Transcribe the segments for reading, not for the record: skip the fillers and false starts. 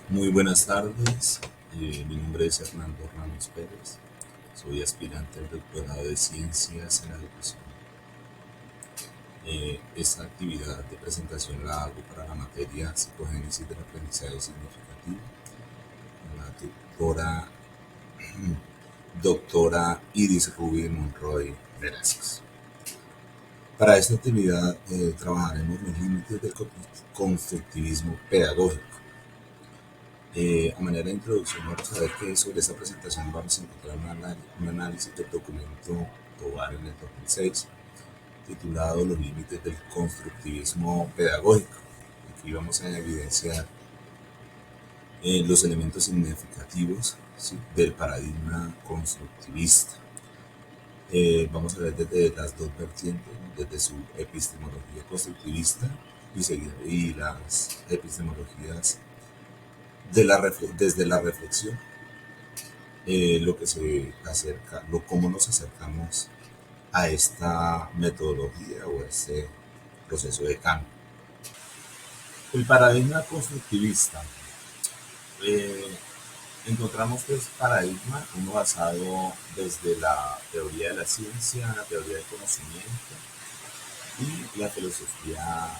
Muy buenas tardes, mi nombre es Hernando Ramos Pérez, soy aspirante al doctorado de Ciencias en la Educación. Esta actividad de presentación la hago para la materia Psicogénesis del Aprendizaje Significativo, la doctora Iris Rubin Monroy Velázquez. Para esta actividad trabajaremos los límites del constructivismo pedagógico. A manera de introducción, vamos a ver que sobre esta presentación vamos a encontrar un análisis del documento Tovar en el 2006, titulado Los límites del constructivismo pedagógico. Aquí vamos a evidenciar los elementos significativos, ¿sí?, del paradigma constructivista. Vamos a ver desde las dos vertientes, desde su epistemología constructivista y las epistemologías desde la reflexión, lo que se acerca, cómo nos acercamos a esta metodología o a este proceso de cambio. El paradigma constructivista, eh, encontramos que es paradigma uno basado desde la teoría de la ciencia, la teoría del conocimiento y la filosofía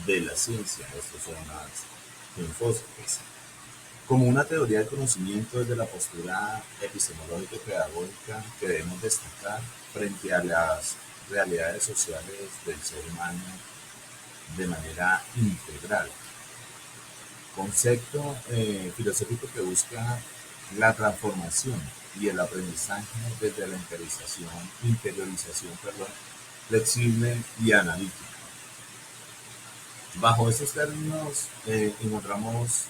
de la ciencia. Estas son las enfoques. Como una teoría del conocimiento desde la postura epistemológica y pedagógica que debemos destacar frente a las realidades sociales del ser humano de manera integral. Concepto filosófico que busca la transformación y el aprendizaje desde la interiorización flexible y analítica. Bajo estos términos encontramos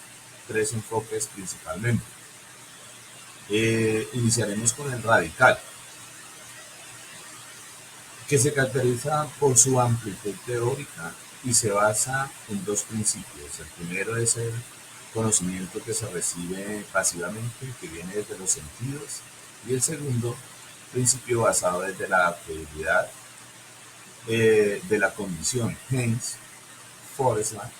tres enfoques principalmente. Iniciaremos con el radical, que se caracteriza por su amplitud teórica y se basa en dos principios. El primero es el conocimiento que se recibe pasivamente, que viene desde los sentidos, y el segundo principio basado desde la actividad de la condición. Hence, Forrestland,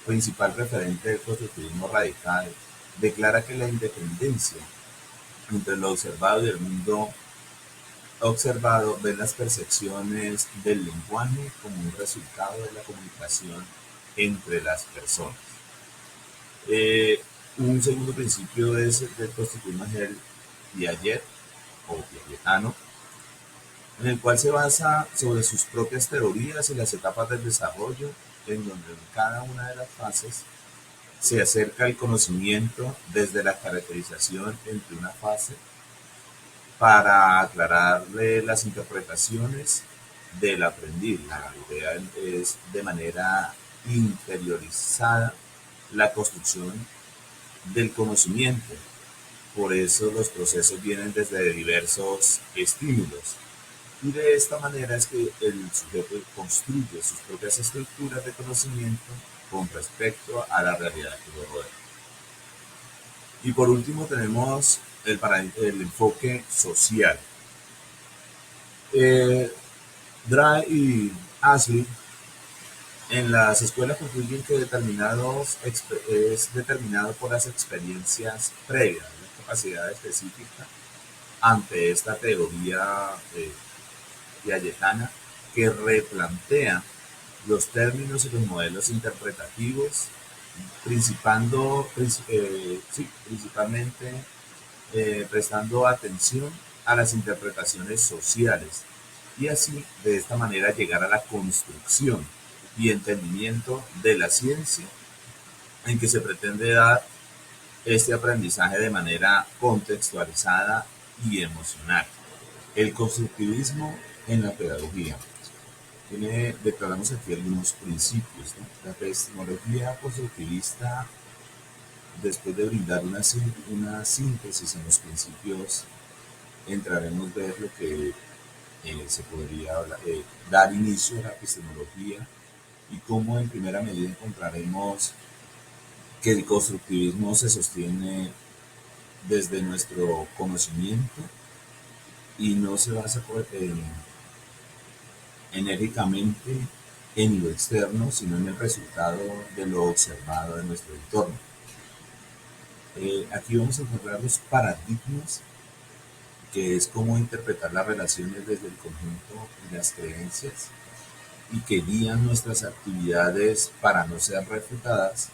principal referente del constructivismo radical, declara que la independencia entre lo observado y el mundo observado ve las percepciones del lenguaje como un resultado de la comunicación entre las personas. Eh, un segundo principio es el del constructivismo Piaget o piagetano, en el cual se basa sobre sus propias teorías y las etapas del desarrollo, en donde en cada una de las fases se acerca el conocimiento desde la caracterización entre una fase para aclararle las interpretaciones del aprendiz. La idea es de manera interiorizada la construcción del conocimiento. Por eso los procesos vienen desde diversos estímulos. Y de esta manera es que el sujeto construye sus propias estructuras de conocimiento con respecto a la realidad que lo rodea. Y por último tenemos el enfoque social. Dry y Ashley en las escuelas concluyen que es determinado por las experiencias previas, la capacidad específica ante esta teoría piagetana que replantea los términos y los modelos interpretativos, principalmente prestando atención a las interpretaciones sociales y así de esta manera llegar a la construcción y entendimiento de la ciencia en que se pretende dar este aprendizaje de manera contextualizada y emocional. El constructivismo en la pedagogía. Declaramos aquí algunos principios, ¿no? La epistemología constructivista, después de brindar una síntesis en los principios, entraremos a ver lo que se podría dar inicio a la epistemología y cómo en primera medida encontraremos que el constructivismo se sostiene desde nuestro conocimiento y no se basa enérgicamente en lo externo, sino en el resultado de lo observado en nuestro entorno. Aquí vamos a encontrar los paradigmas, que es cómo interpretar las relaciones desde el conjunto y las creencias, y que guían nuestras actividades para no ser refutadas,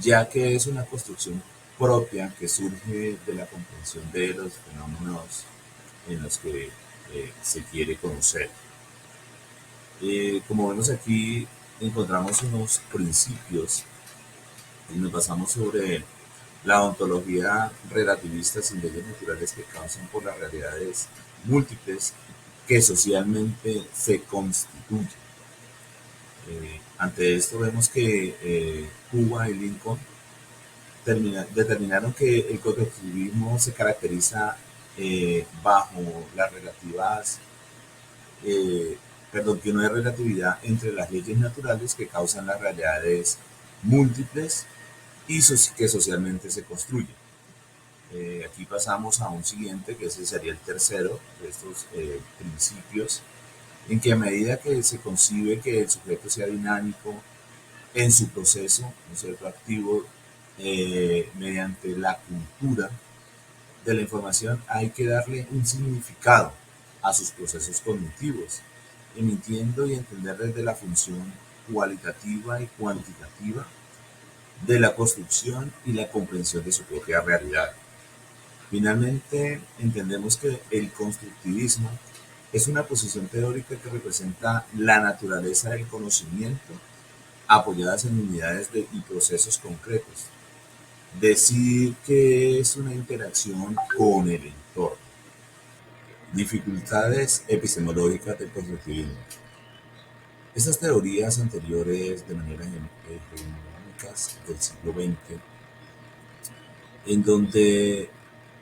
ya que es una construcción propia que surge de la comprensión de los fenómenos en los que se quiere conocer. Como vemos aquí, encontramos unos principios y nos basamos sobre la ontología relativista sin leyes naturales que causan por las realidades múltiples que socialmente se constituyen. Ante esto vemos que Cuba y Lincoln determinaron que el constructivismo se caracteriza bajo las relativas, eh, perdón, que no hay relatividad entre las leyes naturales que causan las realidades múltiples y que socialmente se construyen. Aquí pasamos a un siguiente, que ese sería el tercero de estos principios, en que a medida que se concibe que el sujeto sea dinámico en su proceso, un sujeto activo, mediante la cultura de la información, hay que darle un significado a sus procesos cognitivos, emitiendo y entender desde la función cualitativa y cuantitativa de la construcción y la comprensión de su propia realidad. Finalmente, entendemos que el constructivismo es una posición teórica que representa la naturaleza del conocimiento apoyadas en unidades y procesos concretos. Decir que es una interacción con el entorno. Dificultades epistemológicas del constructivismo. Estas teorías anteriores, de manera hegemónicas del siglo XX, en donde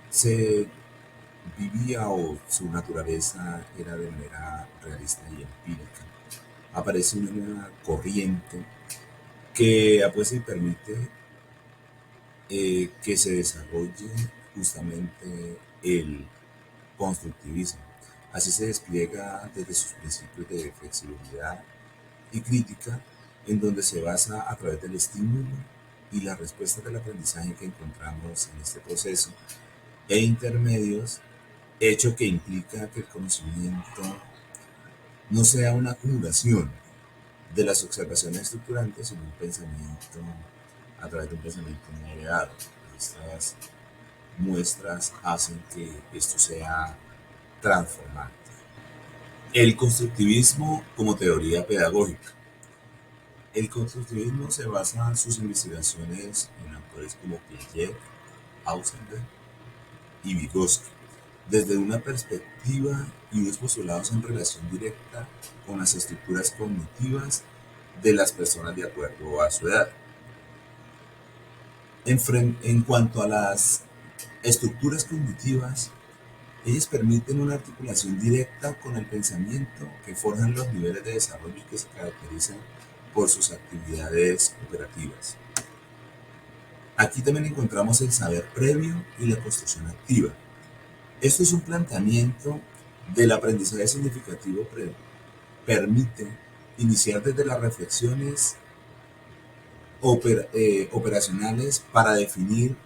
se vivía o su naturaleza era de manera realista y empírica, aparece una nueva corriente que apuesta y permite que se desarrolle justamente el constructivismo. Así se despliega desde sus principios de flexibilidad y crítica, en donde se basa a través del estímulo y la respuesta del aprendizaje que encontramos en este proceso e intermedios, hecho que implica que el conocimiento no sea una acumulación de las observaciones estructurantes, sino un pensamiento a través de un pensamiento moderado. Estas muestras hacen que esto sea transformante. El constructivismo como teoría pedagógica. El constructivismo se basa en sus investigaciones en autores como Piaget, Ausenberg y Vygotsky, desde una perspectiva y unos postulados en relación directa con las estructuras cognitivas de las personas de acuerdo a su edad. En cuanto a las estructuras cognitivas, ellas permiten una articulación directa con el pensamiento que forjan los niveles de desarrollo que se caracterizan por sus actividades operativas. Aquí también encontramos el saber previo y la construcción activa. Esto es un planteamiento del aprendizaje significativo que permite iniciar desde las reflexiones operacionales para definir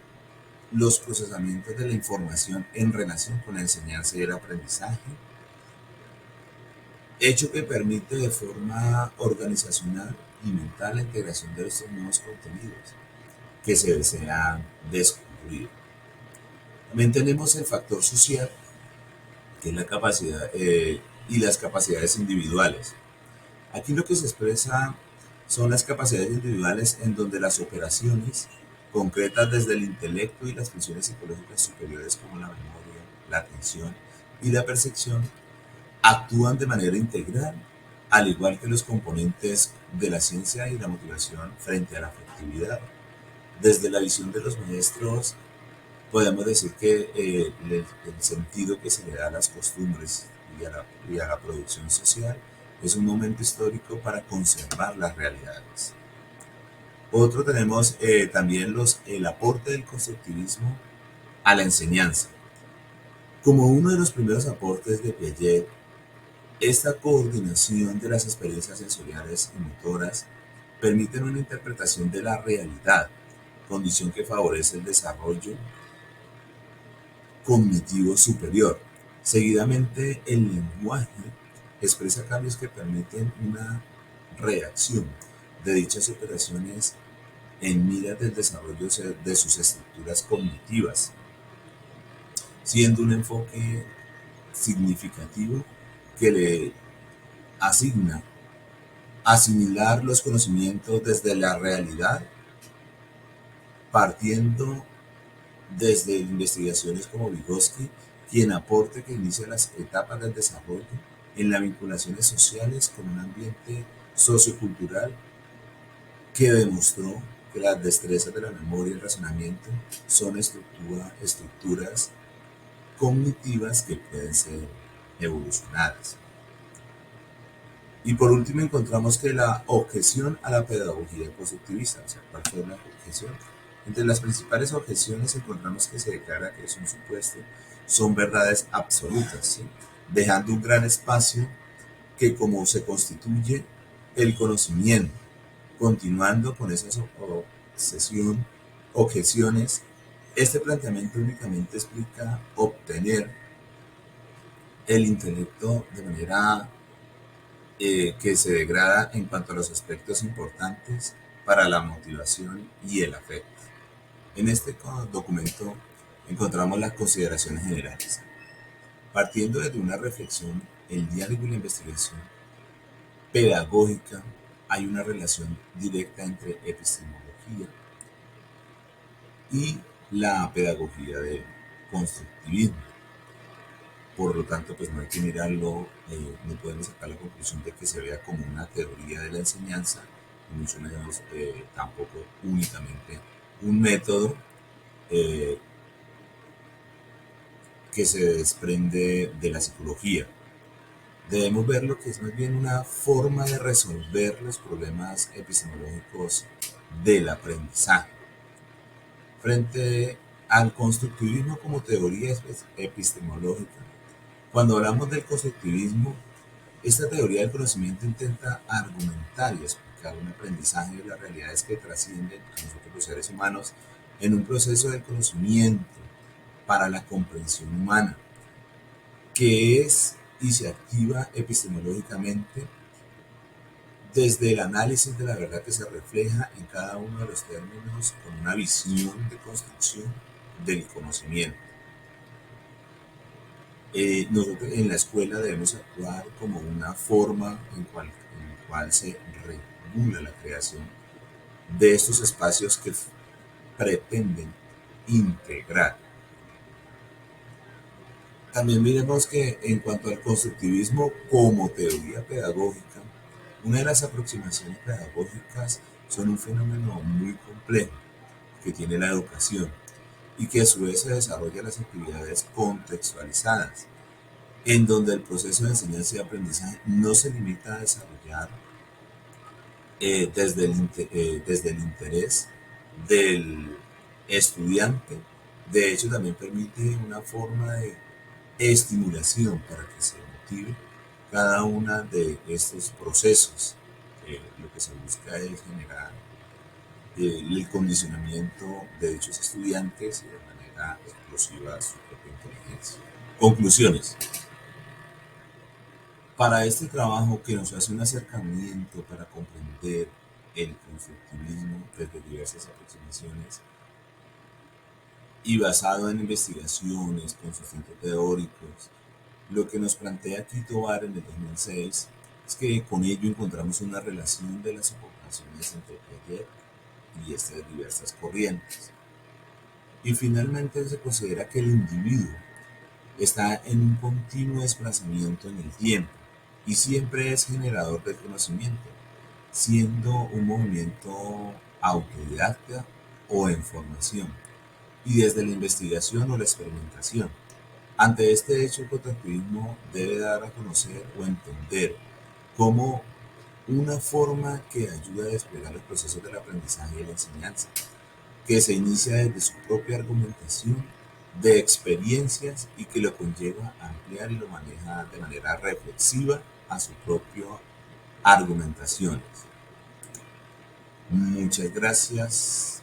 los procesamientos de la información en relación con la enseñanza y el aprendizaje, hecho que permite de forma organizacional y mental la integración de estos nuevos contenidos que se desean descubrir. También tenemos el factor social, que es la capacidad y las capacidades individuales. Aquí lo que se expresa son las capacidades individuales en donde las operaciones concretas desde el intelecto y las funciones psicológicas superiores como la memoria, la atención y la percepción actúan de manera integral, al igual que los componentes de la ciencia y la motivación frente a la afectividad. Desde la visión de los maestros, podemos decir que el sentido que se le da a las costumbres y a la producción social es un momento histórico para conservar las realidades. Otro tenemos también el aporte del constructivismo a la enseñanza. Como uno de los primeros aportes de Piaget, esta coordinación de las experiencias sensoriales y motoras permiten una interpretación de la realidad condición que favorece el desarrollo cognitivo superior. Seguidamente, el lenguaje expresa cambios que permiten una reacción de dichas operaciones en miras del desarrollo de sus estructuras cognitivas, siendo un enfoque significativo que le asigna asimilar los conocimientos desde la realidad, partiendo desde investigaciones como Vygotsky, quien aporta que inicia las etapas del desarrollo en las vinculaciones sociales con un ambiente sociocultural que demostró que las destrezas de la memoria y el razonamiento son estructuras cognitivas que pueden ser evolucionadas. Y por último encontramos que la objeción a la pedagogía constructivista, o sea, ¿cuál fue la objeción? Entre las principales objeciones encontramos que se declara que es un supuesto, son verdades absolutas, ¿sí? Dejando un gran espacio que como se constituye el conocimiento, continuando con esas objeciones, este planteamiento únicamente explica obtener el intelecto de manera que se degrada en cuanto a los aspectos importantes para la motivación y el afecto. En este documento encontramos las consideraciones generales. Partiendo desde una reflexión, el diálogo y la investigación pedagógica, hay una relación directa entre epistemología y la pedagogía del constructivismo. Por lo tanto, pues no hay que mirarlo, no podemos sacar la conclusión de que se vea como una teoría de la enseñanza, y mucho menos tampoco únicamente un método eh, que se desprende de la psicología. Debemos ver lo que es más bien una forma de resolver los problemas epistemológicos del aprendizaje. Frente al constructivismo como teoría epistemológica, cuando hablamos del constructivismo, esta teoría del conocimiento intenta argumentar y explicar un aprendizaje de las realidades que trascienden a nosotros los seres humanos en un proceso de conocimiento para la comprensión humana, que es y se activa epistemológicamente desde el análisis de la verdad que se refleja en cada uno de los términos con una visión de construcción del conocimiento. Nosotros en la escuela debemos actuar como una forma en la cual se regula la creación de estos espacios que pretenden integrar. También miremos que en cuanto al constructivismo como teoría pedagógica, una de las aproximaciones pedagógicas son un fenómeno muy complejo que tiene la educación y que a su vez se desarrolla las actividades contextualizadas, en donde el proceso de enseñanza y aprendizaje no se limita a desarrollar desde el interés del estudiante. De hecho, también permite una forma de estimulación para que se motive cada uno de estos procesos. Lo que se busca es generar el condicionamiento de dichos estudiantes y de manera explosiva su propia inteligencia. Conclusiones. Para este trabajo que nos hace un acercamiento para comprender el constructivismo desde diversas aproximaciones y basado en investigaciones con sustentos teóricos, lo que nos plantea aquí Tovar en el 2006 es que con ello encontramos una relación de las ocupaciones entre Piaget y estas diversas corrientes. Y finalmente se considera que el individuo está en un continuo desplazamiento en el tiempo y siempre es generador del conocimiento, siendo un movimiento autodidacta o en formación, y desde la investigación o la experimentación. Ante este hecho, el constructivismo debe dar a conocer o entender como una forma que ayuda a desplegar los procesos del aprendizaje y la enseñanza, que se inicia desde su propia argumentación de experiencias y que lo conlleva a ampliar y lo maneja de manera reflexiva a su propia argumentaciones. Muchas gracias.